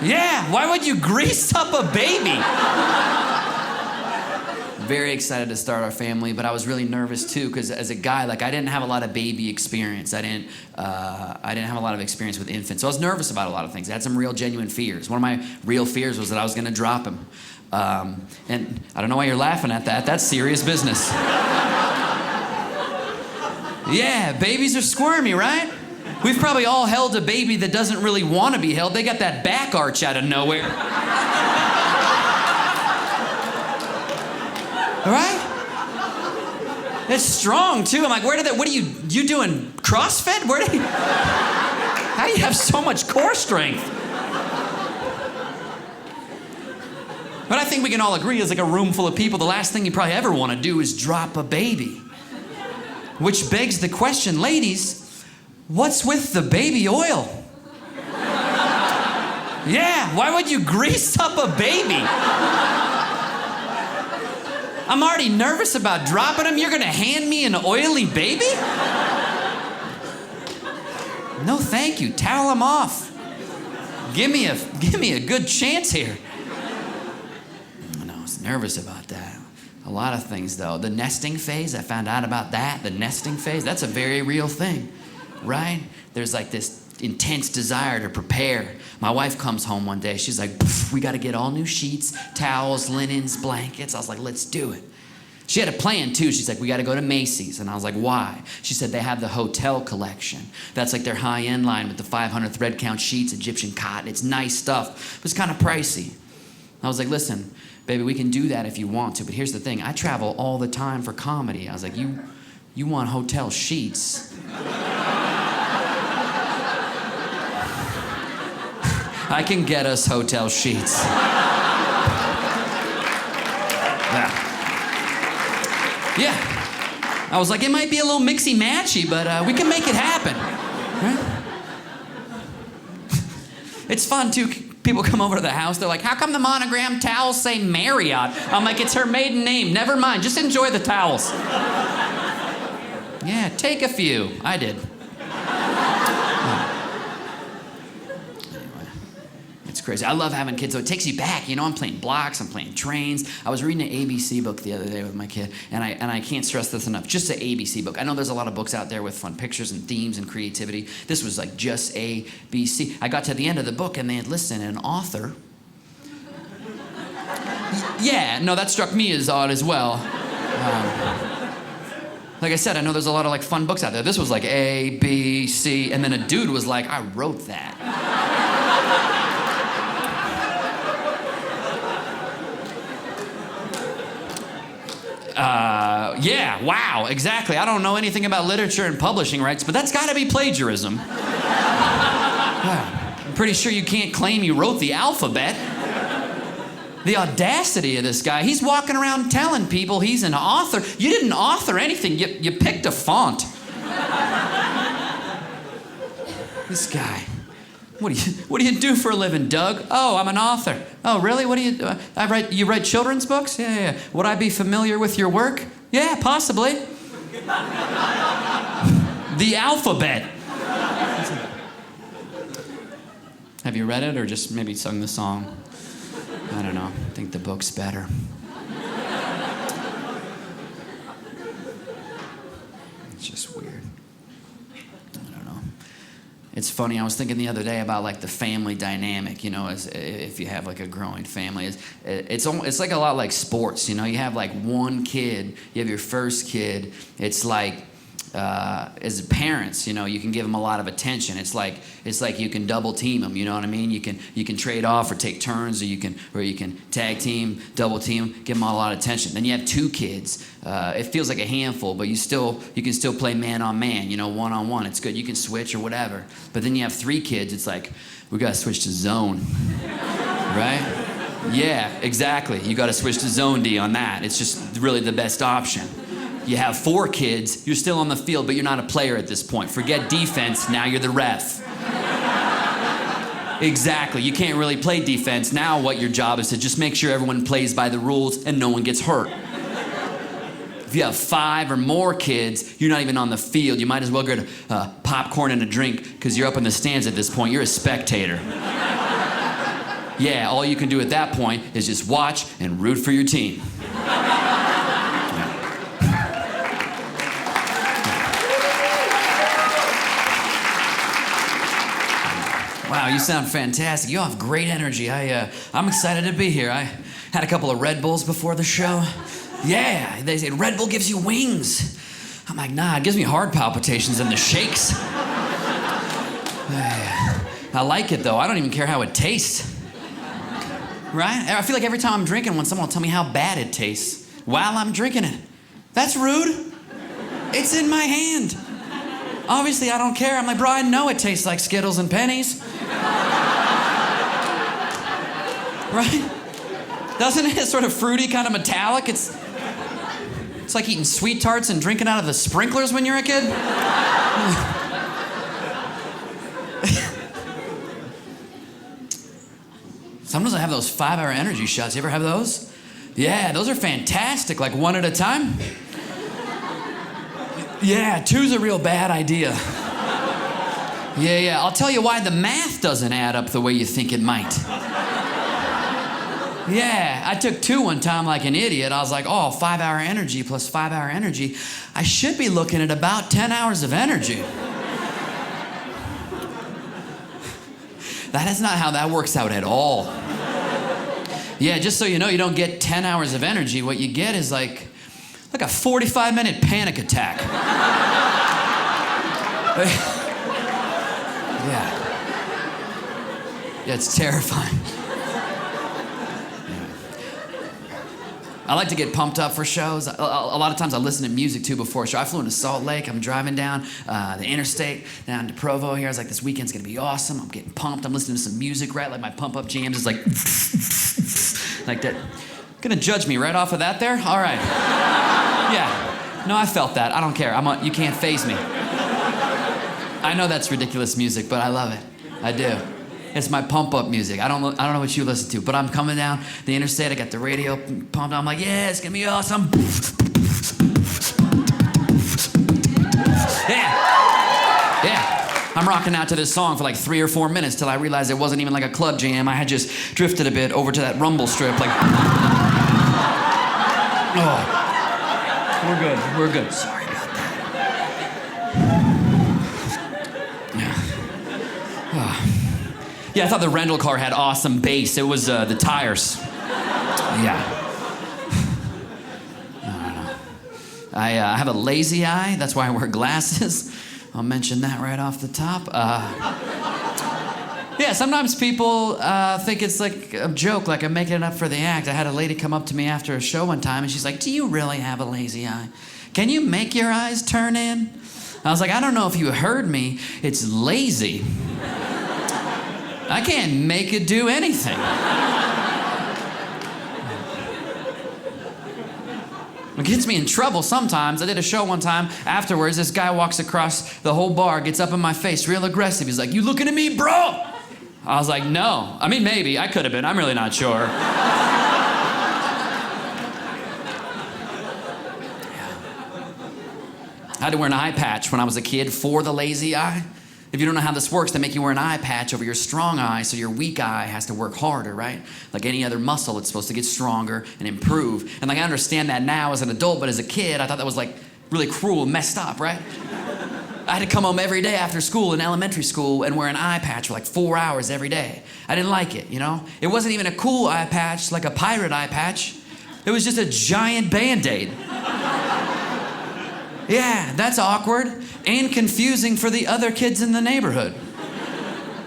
Yeah, why would you grease up a baby? Very excited to start our family, but I was really nervous too, because as a guy, like, I didn't have a lot of baby experience. I didn't have a lot of experience with infants, so I was nervous about a lot of things. I had some real genuine fears. One of my real fears was that I was gonna drop him. And I don't know why you're laughing at that. That's serious business. Yeah, babies are squirmy, right? We've probably all held a baby that doesn't really want to be held. They got that back arch out of nowhere. All right? It's strong too. I'm like, what are you doing CrossFit? How do you have so much core strength? But I think we can all agree, as like a room full of people, the last thing you probably ever want to do is drop a baby. Which begs the question, ladies, what's with the baby oil? Yeah, why would you grease up a baby? I'm already nervous about dropping him. You're gonna hand me an oily baby? No, thank you. Towel him off. Give me a good chance here. I was nervous about that. A lot of things, though. The nesting phase, I found out about that. The nesting phase, that's a very real thing, right? There's like this intense desire to prepare. My wife comes home one day. She's like, we got to get all new sheets, towels, linens, blankets. I was like, let's do it. She had a plan, too. She's like, we got to go to Macy's. And I was like, why? She said they have the hotel collection. That's like their high-end line with the 500 thread count sheets, Egyptian cotton. It's nice stuff, but it's kind of pricey. I was like, listen, baby, we can do that if you want to, but here's the thing. I travel all the time for comedy. I was like, you want hotel sheets? I can get us hotel sheets. Yeah. I was like, it might be a little mixy-matchy, but we can make it happen. Right? It's fun, too. People come over to the house, they're like, how come the monogram towels say Marriott? I'm like, it's her maiden name. Never mind, just enjoy the towels. Yeah, take a few. I did. Crazy. I love having kids, so it takes you back. You know, I'm playing blocks, I'm playing trains. I was reading an ABC book the other day with my kid, and I can't stress this enough. Just an ABC book. I know there's a lot of books out there with fun pictures and themes and creativity. This was like just ABC. I got to the end of the book, and they had listed an author. Yeah, no, that struck me as odd as well. Like I said, I know there's a lot of like fun books out there. This was like A, B, C, and then a dude was like, I wrote that. Yeah, wow, exactly. I don't know anything about literature and publishing rights, but that's gotta be plagiarism. Yeah, I'm pretty sure you can't claim you wrote the alphabet. The audacity of this guy. He's walking around telling people he's an author. You didn't author anything, you picked a font. This guy. What do you do for a living, Doug? Oh, I'm an author. Oh, really? What do you do? You write children's books? Yeah. Would I be familiar with your work? Yeah, possibly. The alphabet. Have you read it or just maybe sung the song? I don't know. I think the book's better. It's just weird. It's funny, I was thinking the other day about like the family dynamic, you know, as if you have like a growing family. It's like a lot like sports, you know. You have like one kid, you have your first kid. It's like, as parents, you know, you can give them a lot of attention. It's like you can double team them, you know what I mean? You can trade off or take turns, or you can tag team, double team, give them a lot of attention. Then you have two kids. It feels like a handful, but you can still play man on man, you know, one on one. It's good. You can switch or whatever. But then you have three kids. It's like, we gotta switch to zone, right? Yeah, exactly. You gotta switch to zone D on that. It's just really the best option. You have four kids, you're still on the field, but you're not a player at this point. Forget defense, now you're the ref. Exactly, you can't really play defense. Now what your job is to just make sure everyone plays by the rules and no one gets hurt. If you have 5 or more kids, you're not even on the field. You might as well get popcorn and a drink because you're up in the stands at this point. You're a spectator. Yeah, all you can do at that point is just watch and root for your team. Wow, you sound fantastic. You all have great energy. I'm excited to be here. I had a couple of Red Bulls before the show. Yeah, they say Red Bull gives you wings. I'm like, nah, it gives me heart palpitations and the shakes. I like it though. I don't even care how it tastes. Right? I feel like every time I'm drinking one, someone will tell me how bad it tastes while I'm drinking it. That's rude. It's in my hand. Obviously, I don't care. I'm like, bro, I know it tastes like Skittles and pennies. Right? Doesn't it? It's sort of fruity, kind of metallic. It's like eating sweet tarts and drinking out of the sprinklers when you're a kid. Sometimes I have those 5-hour energy shots. You ever have those? Yeah, those are fantastic, like one at a time. Yeah, 2's a real bad idea. Yeah, I'll tell you why the math doesn't add up the way you think it might. Yeah, I took 2 one time like an idiot. I was like, oh, 5-hour energy plus 5-hour energy. I should be looking at about 10 hours of energy. That is not how that works out at all. Yeah, just so you know, you don't get 10 hours of energy. What you get is like a 45-minute panic attack. Yeah, it's terrifying. I like to get pumped up for shows. A lot of times I listen to music too before a show. I flew into Salt Lake. I'm driving down the interstate down to Provo here. I was like, this weekend's gonna be awesome. I'm getting pumped. I'm listening to some music, right? Like my pump up jams is like, like that. Gonna judge me right off of that there? All right. Yeah. No, I felt that. I don't care. You can't faze me. I know that's ridiculous music, but I love it. I do. It's my pump-up music. I don't know what you listen to, but I'm coming down the interstate. I got the radio pumped. I'm like, yeah, it's gonna be awesome. Yeah. I'm rocking out to this song for like 3 or 4 minutes till I realized it wasn't even like a club jam. I had just drifted a bit over to that rumble strip. Like, oh, we're good. Sorry about that. Yeah. Oh. Yeah, I thought the rental car had awesome bass. It was the tires. Yeah. I have a lazy eye. That's why I wear glasses. I'll mention that right off the top. Yeah, sometimes people think it's like a joke, like I'm making it up for the act. I had a lady come up to me after a show one time, and she's like, do you really have a lazy eye? Can you make your eyes turn in? I was like, I don't know if you heard me. It's lazy. I can't make it do anything. It gets me in trouble sometimes. I did a show one time. Afterwards, this guy walks across the whole bar, gets up in my face, real aggressive. He's like, you looking at me, bro? I was like, no. I mean, maybe. I could have been. I'm really not sure. I had to wear an eye patch when I was a kid for the lazy eye. If you don't know how this works, they make you wear an eye patch over your strong eye, so your weak eye has to work harder, right? Like any other muscle, it's supposed to get stronger and improve. And like I understand that now as an adult, but as a kid, I thought that was like really cruel and messed up, right? I had to come home every day after school in elementary school and wear an eye patch for like 4 hours every day. I didn't like it, you know? It wasn't even a cool eye patch, like a pirate eye patch. It was just a giant Band-Aid. Yeah, that's awkward and confusing for the other kids in the neighborhood.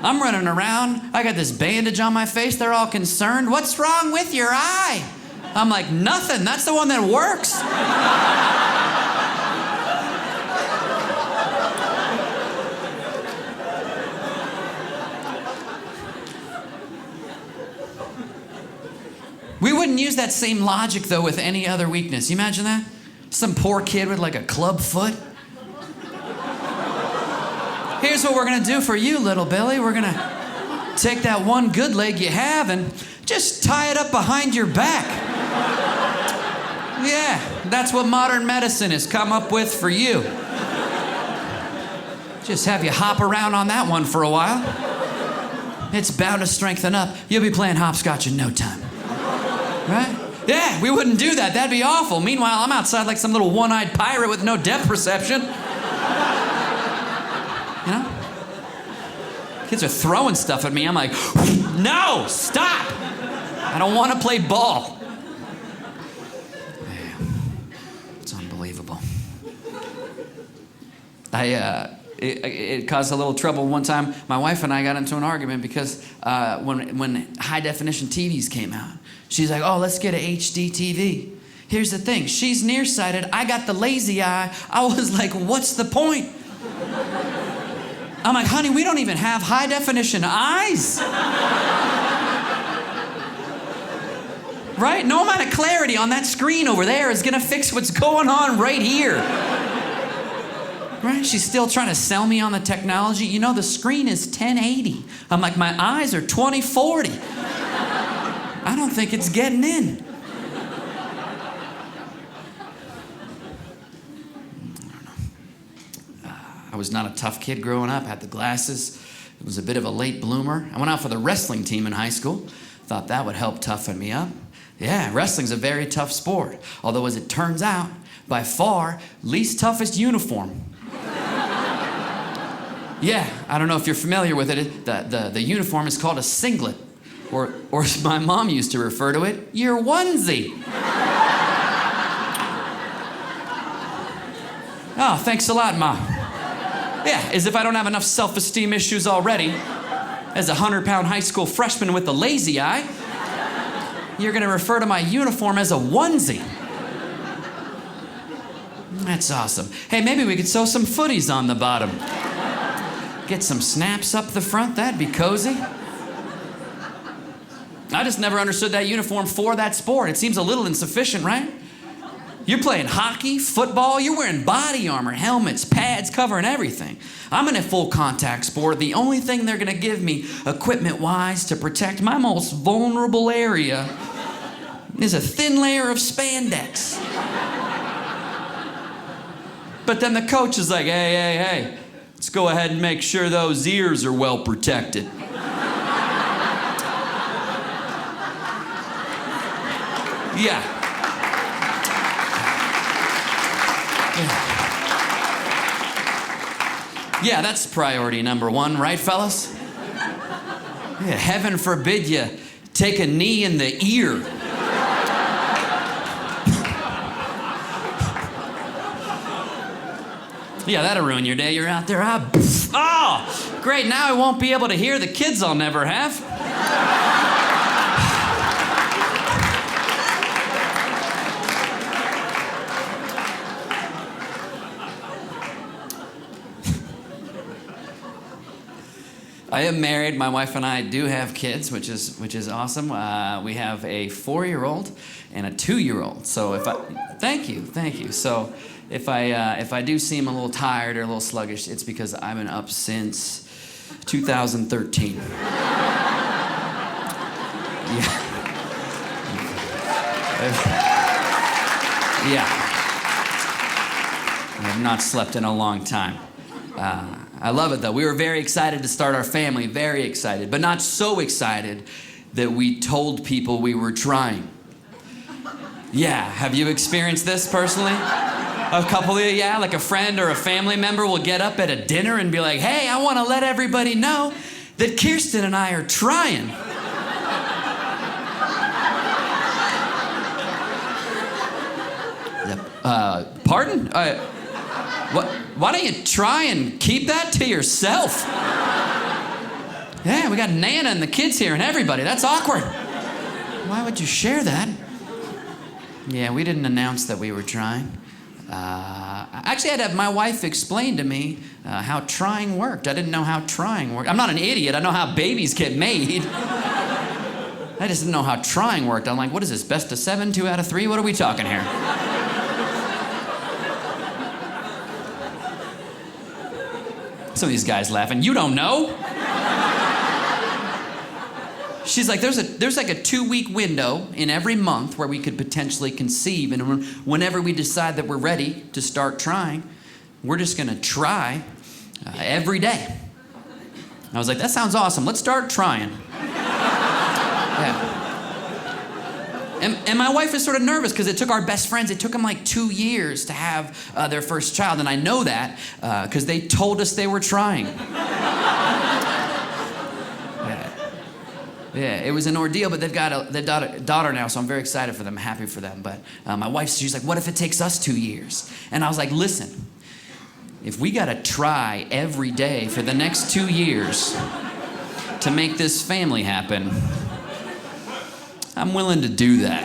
I'm running around, I got this bandage on my face, they're all concerned. What's wrong with your eye? I'm like, nothing, that's the one that works. We wouldn't use that same logic though with any other weakness. You imagine that? Some poor kid with like a club foot. Here's what we're gonna do for you, little Billy. We're gonna take that one good leg you have and just tie it up behind your back. Yeah, that's what modern medicine has come up with for you. Just have you hop around on that one for a while. It's bound to strengthen up. You'll be playing hopscotch in no time. Right? Yeah, we wouldn't do that. That'd be awful. Meanwhile, I'm outside like some little one-eyed pirate with no depth perception. You know? Kids are throwing stuff at me. I'm like, no, stop. I don't want to play ball. It's unbelievable. It caused a little trouble one time. My wife and I got into an argument because when high-definition TVs came out, she's like, oh, let's get an HD TV. Here's the thing. She's nearsighted. I got the lazy eye. I was like, what's the point? I'm like, honey, we don't even have high-definition eyes. Right? No amount of clarity on that screen over there is going to fix what's going on right here. Right? She's still trying to sell me on the technology. You know, the screen is 1080. I'm like, my eyes are 2040. I don't think it's getting in. I was not a tough kid growing up, had the glasses. I was a bit of a late bloomer. I went out for the wrestling team in high school. Thought that would help toughen me up. Yeah, wrestling's a very tough sport. Although, as it turns out, by far, least toughest uniform. Yeah, I don't know if you're familiar with it. The uniform is called a singlet. Or as my mom used to refer to it, your onesie. Oh, thanks a lot, Ma. Yeah, as if I don't have enough self-esteem issues already. As a 100-pound high school freshman with the lazy eye, you're going to refer to my uniform as a onesie. That's awesome. Hey, maybe we could sew some footies on the bottom. Get some snaps up the front. That'd be cozy. I just never understood that uniform for that sport. It seems a little insufficient, right? You're playing hockey, football, you're wearing body armor, helmets, pads, covering everything. I'm in a full contact sport. The only thing they're gonna give me equipment-wise to protect my most vulnerable area is a thin layer of spandex. But then the coach is like, hey, let's go ahead and make sure those ears are well protected. Yeah. Yeah, that's priority number one, right, fellas? Yeah, heaven forbid you take a knee in the ear. Yeah, that'll ruin your day. You're out there, oh, great, now I won't be able to hear the kids I'll never have. I am married. My wife and I do have kids, which is awesome. We have a 4-year-old and a 2-year-old. So thank you. So if I do seem a little tired or a little sluggish, it's because I've been up since 2013. Yeah. I have not slept in a long time. I love it, though. We were very excited to start our family, very excited, but not so excited that we told people we were trying. Yeah, have you experienced this personally? A couple of you, yeah, like a friend or a family member will get up at a dinner and be like, hey, I want to let everybody know that Kirsten and I are trying. Pardon? Why don't you try and keep that to yourself? Yeah, we got Nana and the kids here and everybody. That's awkward. Why would you share that? Yeah, we didn't announce that we were trying. Actually, I'd have my wife explain to me how trying worked. I didn't know how trying worked. I'm not an idiot. I know how babies get made. I just didn't know how trying worked. I'm like, what is this, best of 7, 2 out of 3? What are we talking here? Some of these guys laughing. You don't know. She's like, there's like a 2-week window in every month where we could potentially conceive, and whenever we decide that we're ready to start trying, we're just gonna try every day. I was like, that sounds awesome. Let's start trying. Yeah. And my wife is sort of nervous because it took our best friends, it took them like 2 years to have their first child. And I know that because they told us they were trying. Yeah, it was an ordeal, but they've got a daughter now, so I'm very excited for them, happy for them. But my wife, she's like, what if it takes us 2 years? And I was like, listen, if we gotta try every day for the next 2 years to make this family happen, I'm willing to do that.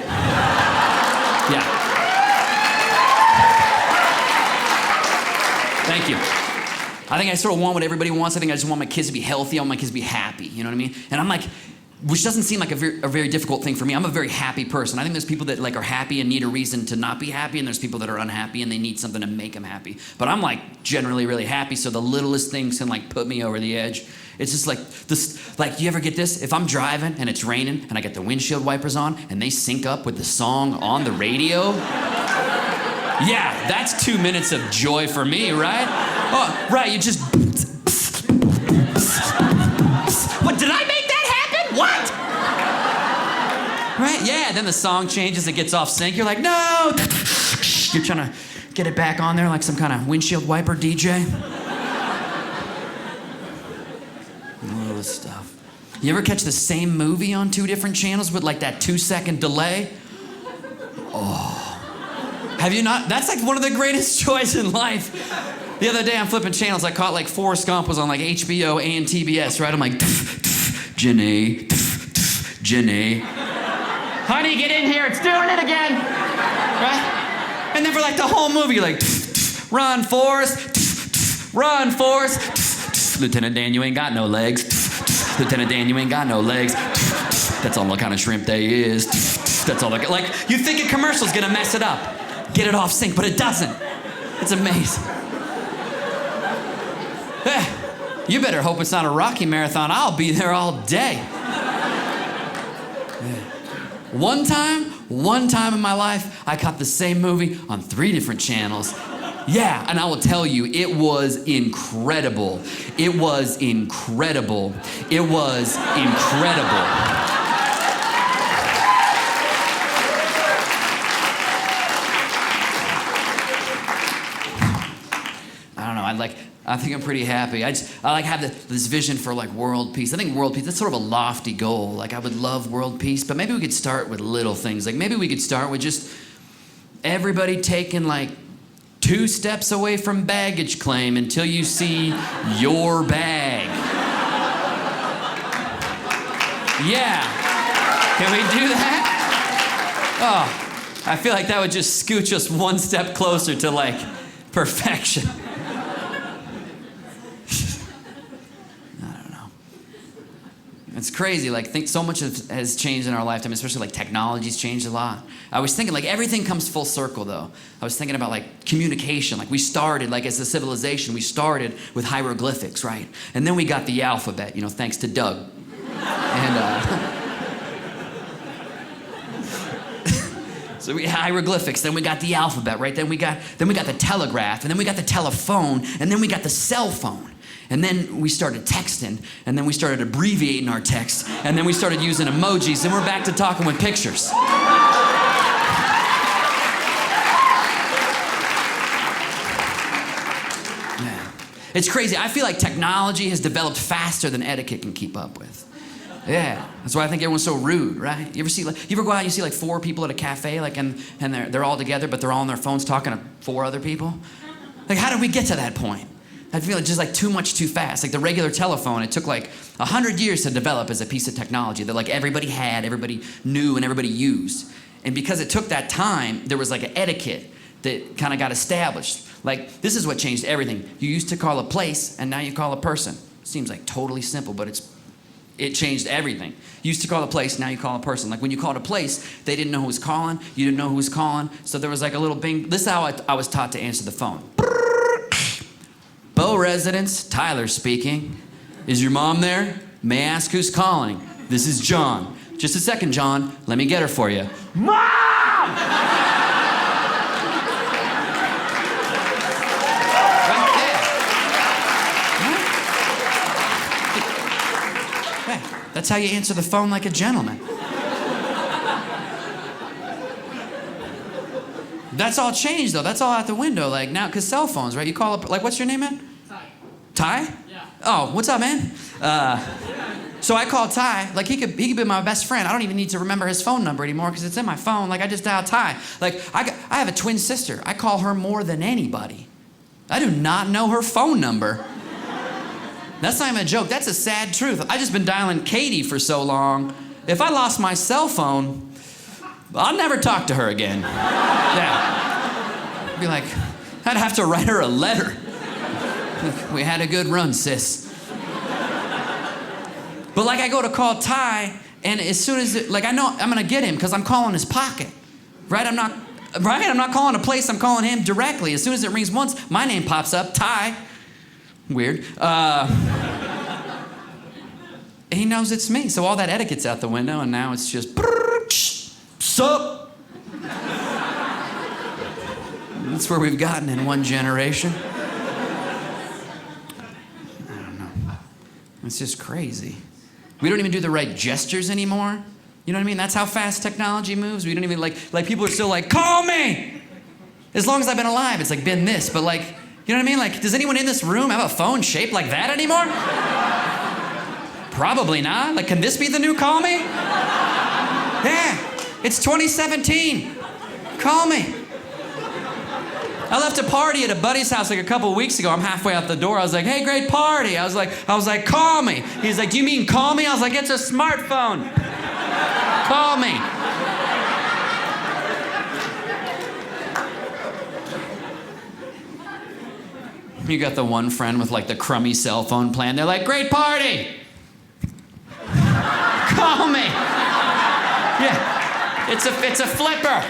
Yeah. Thank you. I think I sort of want what everybody wants. I think I just want my kids to be healthy. I want my kids to be happy. You know what I mean? And I'm like, which doesn't seem like a very difficult thing for me. I'm a very happy person. I think there's people that like are happy and need a reason to not be happy, and there's people that are unhappy and they need something to make them happy. But I'm like generally really happy, so the littlest things can like put me over the edge. It's just like this, like you ever get this? If I'm driving and it's raining and I get the windshield wipers on and they sync up with the song on the radio, yeah, that's 2 minutes of joy for me, right? Oh, right, you just, what, did I make that happen? What? Right, yeah, then the song changes, it gets off sync, you're like, no! You're trying to get it back on there like some kind of windshield wiper DJ. All this stuff. You ever catch the same movie on 2 different channels with like that 2-second delay? Oh. Have you not? That's like one of the greatest joys in life. The other day I'm flipping channels, I caught like Forrest Gump was on like HBO and TBS, right? I'm like, Janae, Janae. Honey, get in here, it's doing it again. Right? And then for like the whole movie, you're like, run, Forrest, run, Forrest. Lieutenant Dan, you ain't got no legs. Lieutenant Dan, you ain't got no legs. That's all the kind of shrimp they is. That's all like you think a commercial's gonna mess it up. Get it off sync, but it doesn't. It's amazing. You better hope it's not a Rocky marathon. I'll be there all day. One time in my life, I caught the same movie on 3 different channels. Yeah, and I will tell you, it was incredible. It was incredible. It was incredible. I think I'm pretty happy. I like have this vision for like world peace. I think world peace, that's sort of a lofty goal. Like I would love world peace, but maybe we could start with little things. Like maybe we could start with just everybody taking like 2 steps away from baggage claim until you see your bag. Yeah. Can we do that? Oh, I feel like that would just scooch us 1 step closer to like perfection. It's crazy, like so much has changed in our lifetime, especially like technology's changed a lot. I was thinking like everything comes full circle though. I was thinking about like communication, like we started like as a civilization, we started with hieroglyphics, right? And then we got the alphabet, you know, thanks to Doug. And so we hieroglyphics, then we got the alphabet, right? Then we got the telegraph, and then we got the telephone, and then we got the cell phone. And then we started texting, and then we started abbreviating our text, and then we started using emojis, and we're back to talking with pictures. Yeah. It's crazy. I feel like technology has developed faster than etiquette can keep up with. Yeah, that's why I think everyone's so rude, right? You ever go out and you see like 4 people at a cafe, like, and they're all together, but they're all on their phones talking to 4 other people? Like, how did we get to that point? I feel like just like too much too fast. Like the regular telephone, it took like 100 years to develop as a piece of technology that like everybody had, everybody knew, and everybody used. And because it took that time, there was like an etiquette that kind of got established. Like this is what changed everything. You used to call a place, and now you call a person. Seems like totally simple, but it changed everything. You used to call a place, now you call a person. Like when you called a place, they didn't know who was calling, you didn't know who was calling, so there was like a little bing. This is how I was taught to answer the phone. Boeh residence, Tyler speaking. Is your mom there? May I ask who's calling? This is John. Just a second, John. Let me get her for you. Mom! That's how you answer the phone like a gentleman. That's all changed, though. That's all out the window. Like, now, because cell phones, right? You call up, like, what's your name, man? Ty. Ty? Yeah. Oh, what's up, man? So I call Ty. Like, he could be my best friend. I don't even need to remember his phone number anymore because it's in my phone. Like, I just dial Ty. Like, I have a twin sister. I call her more than anybody. I do not know her phone number. That's not even a joke. That's a sad truth. I just been dialing Katie for so long. If I lost my cell phone, I'll never talk to her again. Yeah. I'd be like, I'd have to write her a letter. We had a good run, sis. But like, I go to call Ty, and as soon as I know I'm gonna get him because I'm calling his pocket, right? I'm not calling a place. I'm calling him directly. As soon as it rings once, my name pops up, Ty. Weird. He knows it's me. So all that etiquette's out the window, and now it's just, sup? That's where we've gotten in one generation. I don't know. It's just crazy. We don't even do the right gestures anymore. You know what I mean? That's how fast technology moves. We don't even like people are still like, call me! As long as I've been alive, it's like been this, but like, you know what I mean? Like, does anyone in this room have a phone shaped like that anymore? Probably not. Like, can this be the new call me? Yeah, it's 2017. Call me. I left a party at a buddy's house like a couple of weeks ago. I'm halfway out the door. I was like, hey, great party. I was like, call me. He's like, do you mean call me? I was like, it's a smartphone. Call me. You got the one friend with like the crummy cell phone plan. They're like, great party. Call me. Yeah, it's a flipper.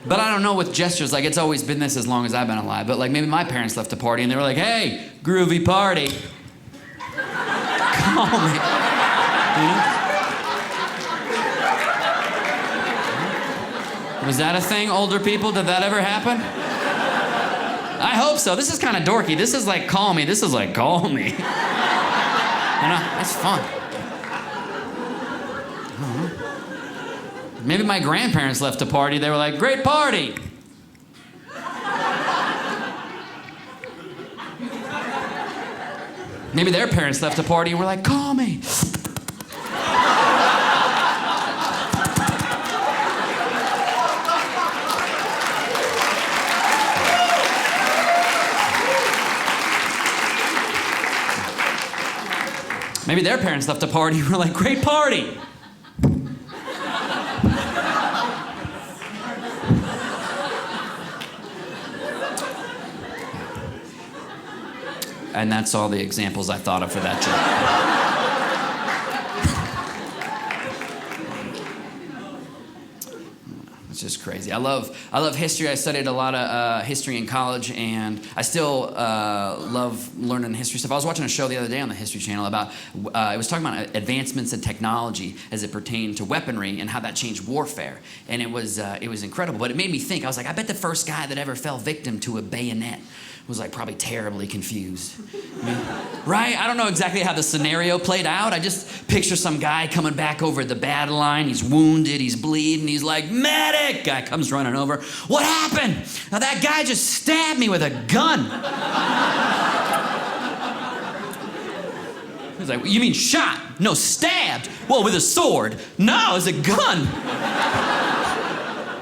But I don't know with gestures, like it's always been this as long as I've been alive. But like maybe my parents left a party and they were like, hey, groovy party. Call me. You know? Was that a thing, older people? Did that ever happen? I hope so. This is kind of dorky. This is like call me. This is like call me. You know, it's fun. Maybe my grandparents left a party. They were like, great party. Maybe their parents left a party and were like, call me. Maybe their parents left a party and were like, great party. And that's all the examples I thought of for that joke. It's just crazy. I love history. I studied a lot of history in college, and I still love learning history stuff. I was watching a show the other day on the History Channel about, it was talking about advancements in technology as it pertained to weaponry and how that changed warfare. And it was incredible, but it made me think. I was like, I bet the first guy that ever fell victim to a bayonet was like probably terribly confused. I mean, right? I don't know exactly how the scenario played out. I just picture some guy coming back over the battle line. He's wounded, he's bleeding, he's like, medic! Guy comes running over. What happened? Now that guy just stabbed me with a gun. He's like, you mean shot? No, stabbed. Well, with a sword. No, it's a gun.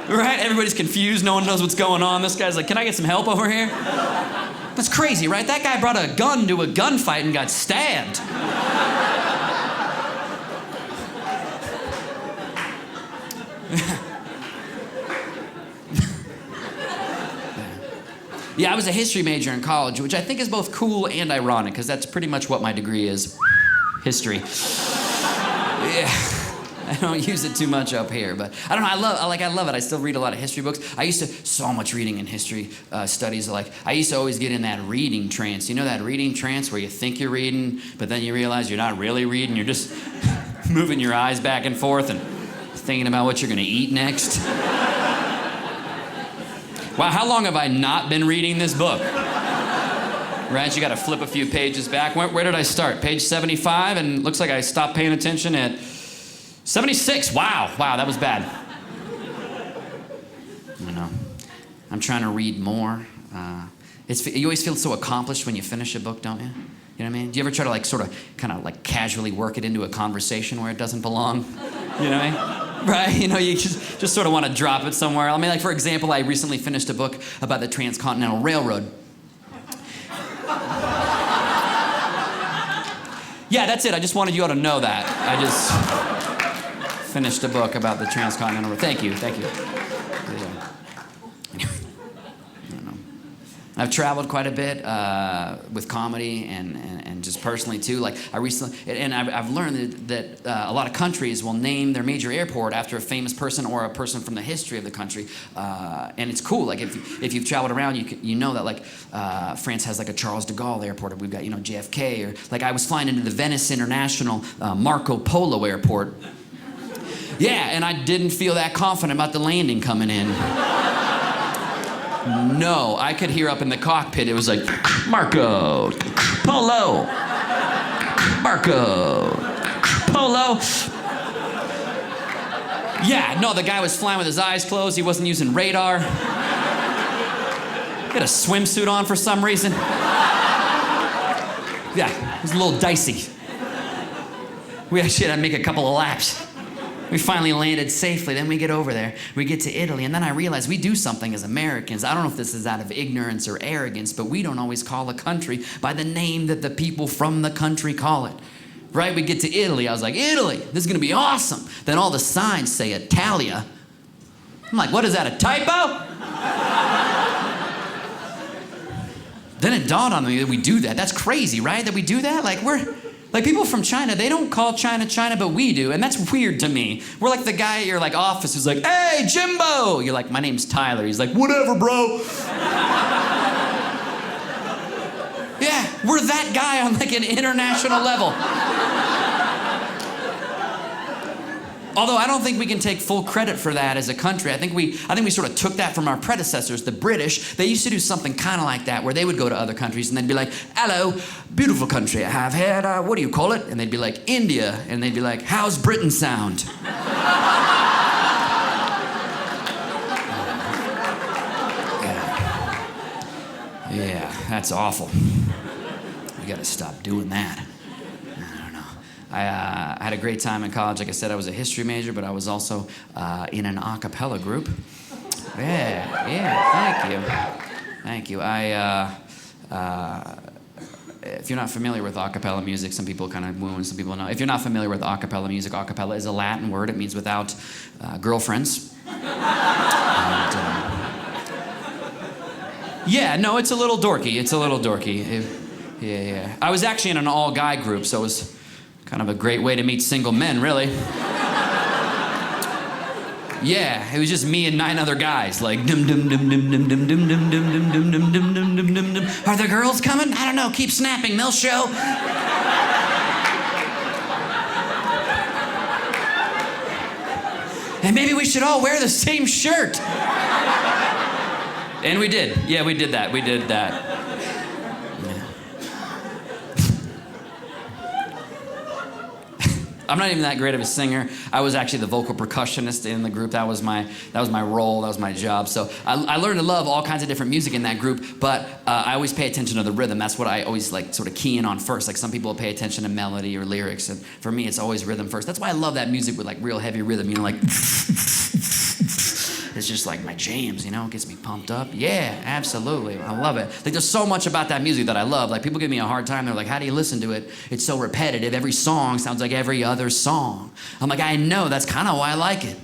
Right? Everybody's confused. No one knows what's going on. This guy's like, can I get some help over here? That's crazy, right? That guy brought a gun to a gunfight and got stabbed. Yeah, I was a history major in college, which I think is both cool and ironic, because that's pretty much what my degree is. History. Yeah. I don't use it too much up here, but I don't know. I love it. I still read a lot of history books. I used to so much reading in history studies. Like I used to always get in that reading trance. You know that reading trance where you think you're reading, but then you realize you're not really reading. You're just moving your eyes back and forth and thinking about what you're going to eat next. Wow, how long have I not been reading this book? Right, you got to flip a few pages back. Where did I start? Page 75, and looks like I stopped paying attention at 76. Wow, that was bad. I know. I'm trying to read more. You always feel so accomplished when you finish a book, don't you? You know what I mean? Do you ever try to kind of casually work it into a conversation where it doesn't belong? You know what I mean? Right? You know, you just sort of want to drop it somewhere. I mean, for example, I recently finished a book about the Transcontinental Railroad. Yeah, that's it. I just wanted you all to know that. I just finished a book about the Transcontinental Railroad. Thank you. Yeah. I don't know. I've traveled quite a bit with comedy and just personally too. Like I recently, and I've learned that a lot of countries will name their major airport after a famous person or a person from the history of the country, and it's cool. Like if you've traveled around, you know that France has a Charles de Gaulle airport, or we've got JFK, or I was flying into the Venice International Marco Polo airport. Yeah, and I didn't feel that confident about the landing coming in. No, I could hear up in the cockpit, it was like, Marco Polo, Marco Polo. Yeah, no, the guy was flying with his eyes closed. He wasn't using radar. He had a swimsuit on for some reason. Yeah, it was a little dicey. We actually had to make a couple of laps. We finally landed safely, then we get over there, we get to Italy, and then I realized we do something as Americans. I don't know if this is out of ignorance or arrogance, but we don't always call a country by the name that the people from the country call it. Right, we get to Italy, I was like, Italy, this is gonna be awesome. Then all the signs say Italia. I'm like, what is that, a typo? Then it dawned on me that we do that. That's crazy, right, that we do that? Like people from China, they don't call China China, but we do, and that's weird to me. We're like the guy at your office who's like, hey, Jimbo! You're like, my name's Tyler. He's like, whatever, bro. Yeah, we're that guy on an international level. Although I don't think we can take full credit for that as a country. I think we sort of took that from our predecessors, the British. They used to do something kind of like that, where they would go to other countries and they'd be like, hello, beautiful country I have here, what do you call it? And they'd be like, India. And they'd be like, how's Britain sound? Yeah, that's awful. We gotta stop doing that. I had a great time in college. Like I said, I was a history major, but I was also in an a cappella group. Yeah, thank you. If you're not familiar with a cappella music, some people kind of woo and some people know. If you're not familiar with a cappella music, a cappella is a Latin word. It means without girlfriends. Yeah, no, it's a little dorky. Yeah. I was actually in an all-guy group, so it was kind of a great way to meet single men, really. Yeah, it was just me and 9 other guys, like dum dum dum dum dum dum dum dum dum dum dum dum dum dum dum dum dum. Are the girls coming? I don't know. Keep snapping, they'll show. And maybe we should all wear the same shirt. And we did. Yeah, we did that. I'm not even that great of a singer. I was actually the vocal percussionist in the group. That was my role. That was my job. So I learned to love all kinds of different music in that group. But I always pay attention to the rhythm. That's what I always sort of key in on first. Like some people pay attention to melody or lyrics, and for me, it's always rhythm first. That's why I love that music with real heavy rhythm. It's just my jams, it gets me pumped up. Yeah, absolutely, I love it. There's so much about that music that I love. People give me a hard time. They're like, how do you listen to it? It's so repetitive. Every song sounds like every other song. I'm like, I know, that's kind of why I like it.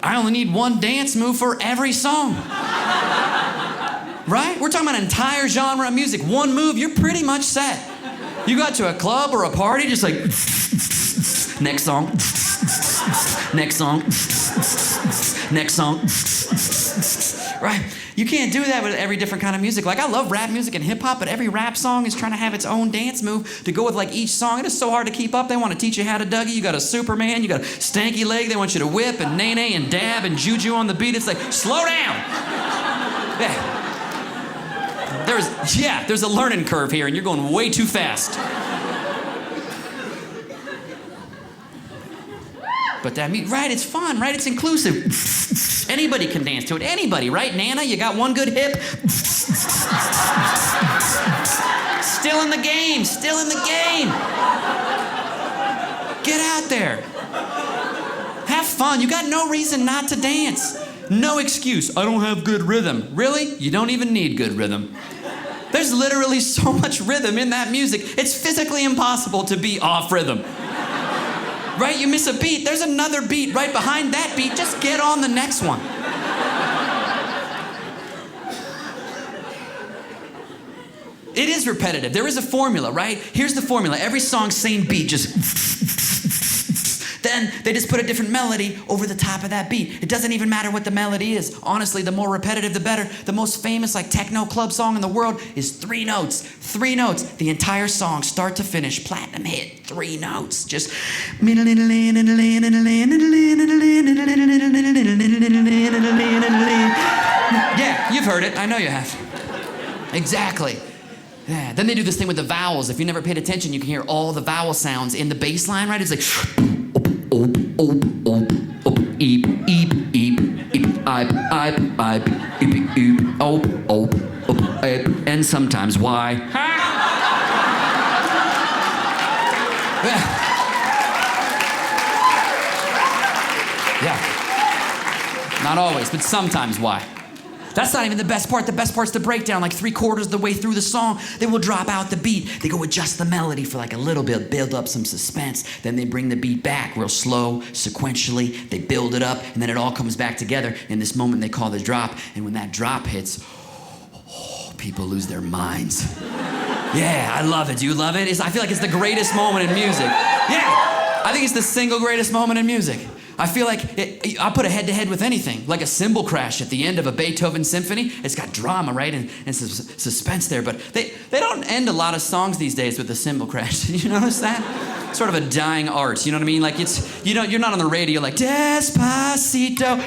I only need one dance move for every song. Right? We're talking about an entire genre of music. One move, you're pretty much set. You got to a club or a party, just next song, next song, next song. Right? You can't do that with every different kind of music. I love rap music and hip hop, but every rap song is trying to have its own dance move to go with each song. It is so hard to keep up. They want to teach you how to Dougie. You got a Superman, you got a stanky leg. They want you to whip and nay and dab and juju on the beat. It's slow down. Yeah. There's a learning curve here, and you're going way too fast. But that means, right, it's fun, right? It's inclusive. Anybody can dance to it. Anybody, right? Nana, you got one good hip. Still in the game. Still in the game. Get out there. Have fun. You got no reason not to dance. No excuse. I don't have good rhythm. Really? You don't even need good rhythm. There's literally so much rhythm in that music. It's physically impossible to be off rhythm. Right? You miss a beat, there's another beat right behind that beat. Just get on the next one. It is repetitive. There is a formula, right? Here's the formula. Every song, same beat, just... Then they just put a different melody over the top of that beat. It doesn't even matter what the melody is. Honestly, the more repetitive, the better. The most famous, like, techno club song in the world is 3 notes. 3 notes. The entire song, start to finish, platinum hit. 3 notes. Just... Yeah, you've heard it. I know you have. Exactly. Yeah. Then they do this thing with the vowels. If you never paid attention, you can hear all the vowel sounds in the bass line, right? It's like... Eep, eep, eep, eep, ipe, ipe, ipe, eep, eep, op, op, op, eep, and sometimes why. Yeah. Not always, but sometimes why. That's not even the best part. The best part's the breakdown. Like 3/4 of the way through the song, they will drop out the beat. They go adjust the melody for like a little bit, build up some suspense. Then they bring the beat back real slow, sequentially. They build it up, and then it all comes back together in this moment they call the drop. And when that drop hits, people lose their minds. Yeah, I love it. Do you love it? I feel like it's the greatest moment in music. Yeah, I think it's the single greatest moment in music. I feel like I put it head-to-head with anything, like a cymbal crash at the end of a Beethoven symphony. It's got drama, right, and suspense there, but they don't end a lot of songs these days with a cymbal crash. Did you notice that? Sort of a dying art, you know what I mean? Like it's, you know, you're not on the radio like, Despacito.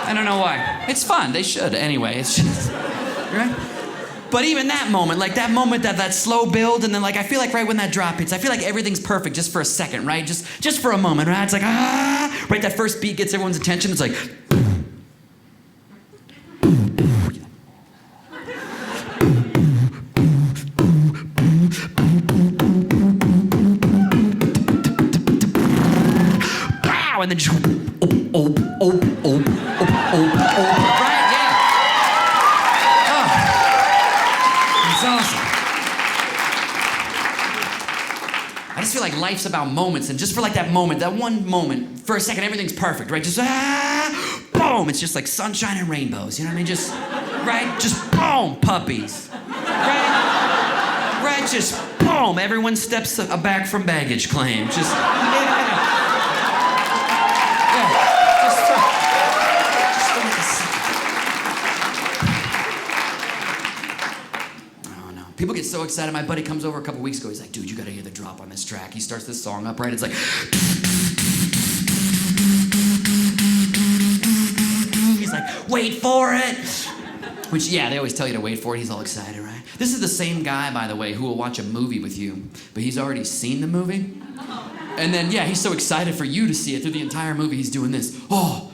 I don't know why. It's fun, they should anyway, it's just, right? But even that moment, like that moment, that slow build, and then like I feel like right when that drop hits, I feel like everything's perfect just for a second, right? Just for a moment, right? It's like, right? That first beat gets everyone's attention. It's like, wow, and then just, right? Awesome. I just feel like life's about moments, and just for like that moment, that one moment, for a second, everything's perfect, right? Just boom! It's just like sunshine and rainbows. You know what I mean? Just right, just boom, puppies, right? Right, just boom. Everyone steps back from baggage claim. Just people get so excited. My buddy comes over a couple weeks ago. He's like, dude, you gotta hear the drop on this track. He starts this song up, right? It's like, he's like, wait for it. Which, yeah, they always tell you to wait for it. He's all excited, right? This is the same guy, by the way, who will watch a movie with you, but he's already seen the movie. And then, yeah, he's so excited for you to see it through the entire movie. He's doing this. Oh,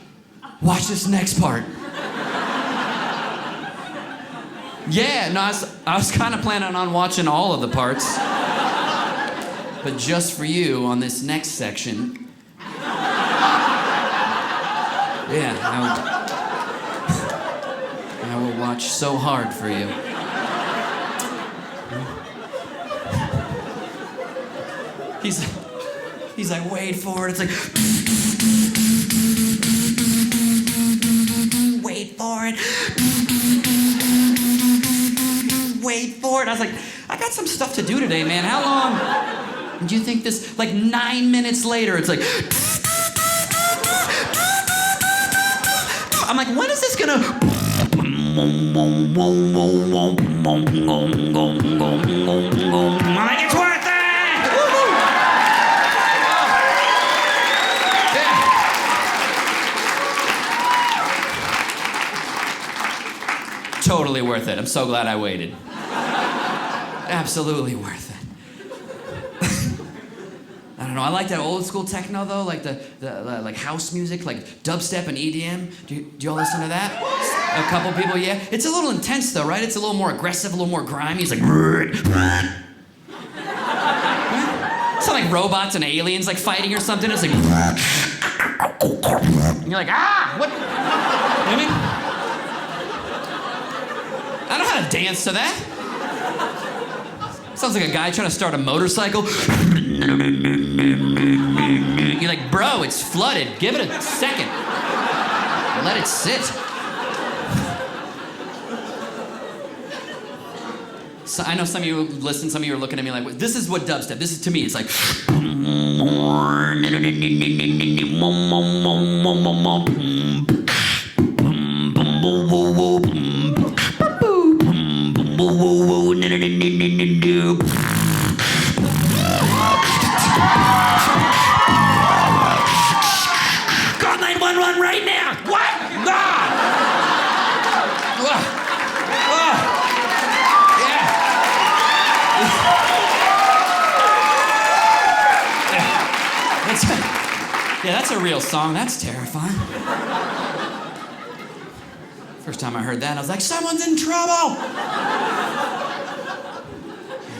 watch this next part. Yeah, no, I was kind of planning on watching all of the parts. But just for you on this next section. Yeah, I will watch so hard for you. He's like, wait for it. It's like, wait for it. Wait for it. I was like, I got some stuff to do today, man. How long do you think this, like 9 minutes later, it's like, I'm like, when is this gonna, I'm like, it's worth it! Totally worth it. I'm so glad I waited. Absolutely worth it. I don't know. I like that old school techno though, like the like house music, like dubstep and EDM. Do y'all listen to that? A couple people, yeah. It's a little intense though, right? It's a little more aggressive, a little more grimy. It's like, it's not like robots and aliens like fighting or something. It's like, and you're like, ah, what? You know what I mean? I don't know how to dance to that. Sounds like a guy trying to start a motorcycle. You're like, bro, it's flooded. Give it a second. Let it sit. So I know some of you listen, some of you are looking at me like, this is what dubstep, this is to me, it's like... Call 911 right now! What? Ah! Yeah, that's a real song. That's terrifying. First time I heard that, I was like, someone's in trouble!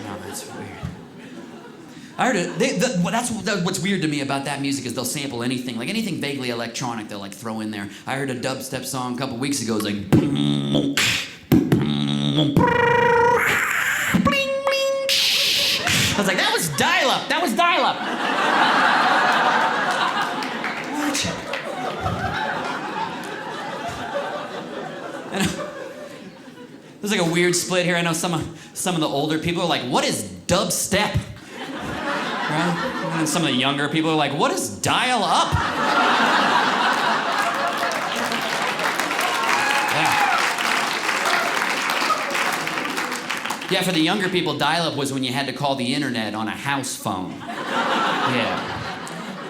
No, that's weird. I heard it. That's what's weird to me about that music is they'll sample anything, like anything vaguely electronic, they'll like throw in there. I heard a dubstep song a couple weeks ago. It was like... I was like, that was dial-up. That was dial-up. There's like a weird split here. I know some of the older people are like, what is dubstep? Right? And some of the younger people are like, what is dial-up? Yeah, for the younger people, dial-up was when you had to call the internet on a house phone. Yeah.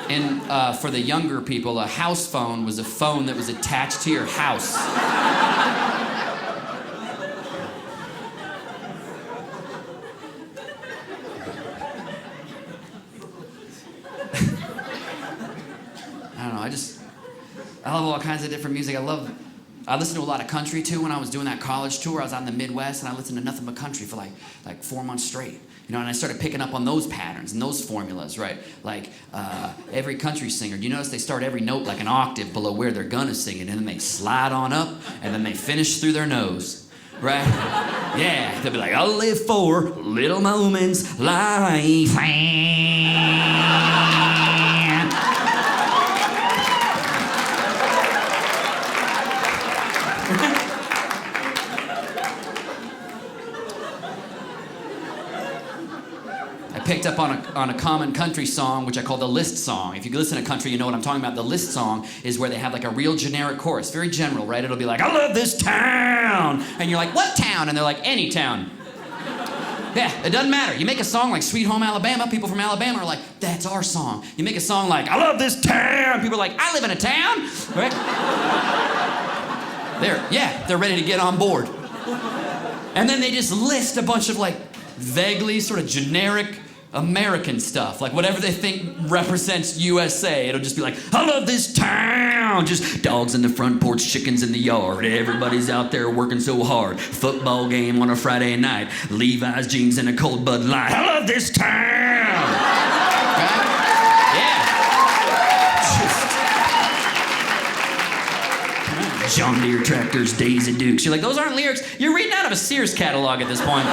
And for the younger people, a house phone was a phone that was attached to your house. I don't know, I love all kinds of different music. I listened to a lot of country too when I was doing that college tour. I was out in the Midwest and I listened to nothing but country for like 4 months straight. You know, and I started picking up on those patterns and those formulas, right? Like every country singer, do you notice they start every note like an octave below where they're gonna sing it, and then they slide on up and then they finish through their nose, right? Yeah, they'll be like, I'll live for little moments like... Picked up on a common country song, which I call the list song. If you listen to country, you know what I'm talking about. The list song is where they have like a real generic chorus, very general, right? It'll be like, I love this town. And you're like, what town? And they're like, any town. Yeah, it doesn't matter. You make a song like Sweet Home Alabama, people from Alabama are like, that's our song. You make a song like, I love this town. People are like, I live in a town. Right? They're ready to get on board. And then they just list a bunch of like vaguely sort of generic American stuff, like whatever they think represents USA. It'll just be like, I love this town. Just dogs in the front porch, chickens in the yard. Everybody's out there working so hard. Football game on a Friday night. Levi's jeans and a cold Bud Light. I love this town. Right? Yeah. John Deere tractors, Daisy Dukes. You're like, those aren't lyrics. You're reading out of a Sears catalog at this point.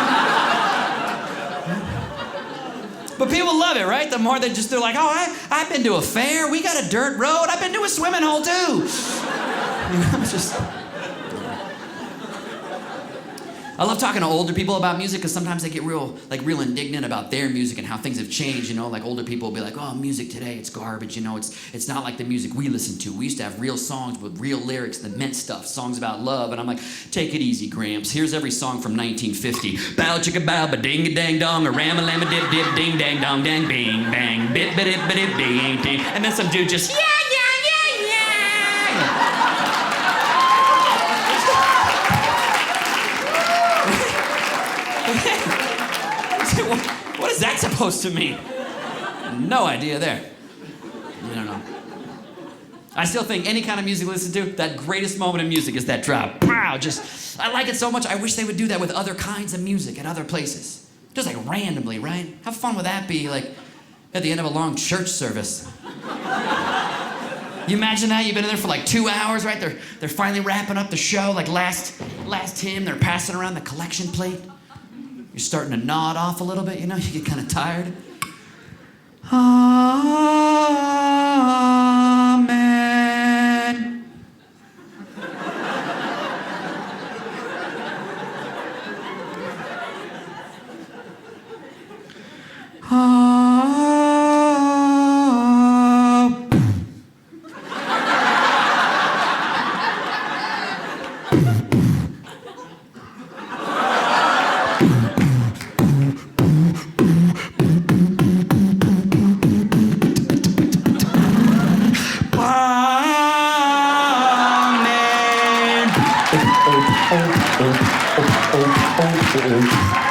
But people love it, right? The more they're like, oh, I've been to a fair. We got a dirt road. I've been to a swimming hole too. You know, it's just... I love talking to older people about music because sometimes they get real indignant about their music and how things have changed. You know, like older people will be like, "Oh, music today, it's garbage." You know, it's not like the music we listened to. We used to have real songs with real lyrics that meant stuff, songs about love. And I'm like, take it easy, Gramps. Here's every song from 1950. Bow chicka bow, ba ding a dang dong, a ram a lam a dip dip, ding dang dong dang, bing bang, bit bit it bit it bing ding, and then some dude just yeah. supposed to mean? No idea there. I don't know. I still think any kind of music you listen to, that greatest moment in music is that drop. Wow, just, I like it so much, I wish they would do that with other kinds of music at other places. Just like randomly, right? How fun would that be, like, at the end of a long church service? You imagine that? You've been in there for like 2 hours, right? They're finally wrapping up the show, like last hymn, they're passing around the collection plate. You're starting to nod off a little bit, you know? You get kind of tired. Amen. Amen.